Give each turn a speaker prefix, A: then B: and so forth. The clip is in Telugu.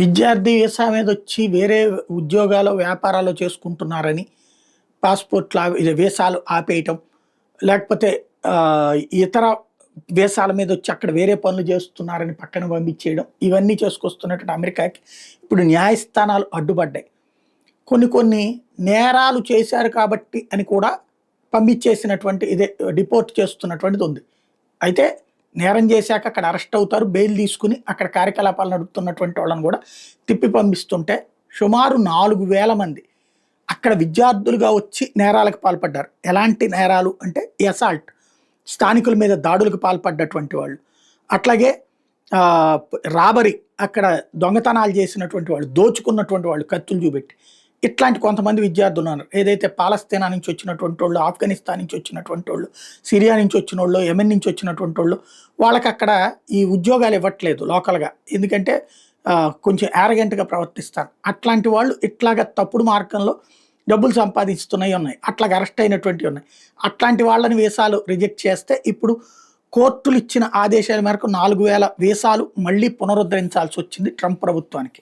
A: విద్యార్థి వీసా మీద వచ్చి వేరే ఉద్యోగాలు, వ్యాపారాలు చేసుకుంటున్నారని వీసాలు ఆపేయటం, లేకపోతే ఇతర వీసాల మీద వచ్చి అక్కడ వేరే పనులు చేస్తున్నారని పక్కన పంపించేయడం, ఇవన్నీ చేసుకొస్తున్నటువంటి అమెరికాకి ఇప్పుడు న్యాయస్థానాలు అడ్డుపడ్డాయి. కొన్ని కొన్ని నేరాలు చేశారు కాబట్టి అని కూడా పంపించేసినటువంటి డిపోర్ట్ చేస్తున్నటువంటిది ఉంది. అయితే నేరం చేశాక అక్కడ అరెస్ట్ అవుతారు, బెయిల్ తీసుకుని అక్కడ కార్యకలాపాలు నడుపుతున్నటువంటి వాళ్ళని కూడా తిప్పి పంపిస్తుంటే సుమారు 4,000 మంది అక్కడ విద్యార్థులుగా వచ్చి నేరాలకు పాల్పడ్డారు. ఎలాంటి నేరాలు అంటే అసాల్ట్, స్థానికుల మీద దాడులకు పాల్పడ్డటువంటి వాళ్ళు, అట్లాగే రాబరీ, అక్కడ దొంగతనాలు చేసినటువంటి వాళ్ళు, దోచుకున్నటువంటి వాళ్ళు కత్తులు చూపెట్టి, ఇట్లాంటి కొంతమంది విద్యార్థులు ఉన్నారు. ఏదైతే పాలస్తీనా నుంచి వచ్చినటువంటి వాళ్ళు, ఆఫ్ఘనిస్తాన్ నుంచి వచ్చినటువంటి వాళ్ళు, సిరియా నుంచి వచ్చిన వాళ్ళు, యెమెన్ నుంచి వచ్చినటువంటి వాళ్ళు, వాళ్ళకి అక్కడ ఈ ఉద్యోగాలు ఇవ్వట్లేదు లోకల్గా. ఎందుకంటే కొంచెం యారగెంట్గా ప్రవర్తిస్తారు. అట్లాంటి వాళ్ళు ఇట్లాగా తప్పుడు మార్గంలో డబ్బులు సంపాదిస్తున్నాయి ఉన్నాయి, అట్లాగా అరెస్ట్ అయినటువంటివి ఉన్నాయి. అట్లాంటి వాళ్ళని వీసాలు రిజెక్ట్ చేస్తే ఇప్పుడు కోర్టులు ఇచ్చిన ఆదేశాల మేరకు 4,000 వీసాలు మళ్ళీ పునరుద్ధరించాల్సి వచ్చింది ట్రంప్ ప్రభుత్వానికి.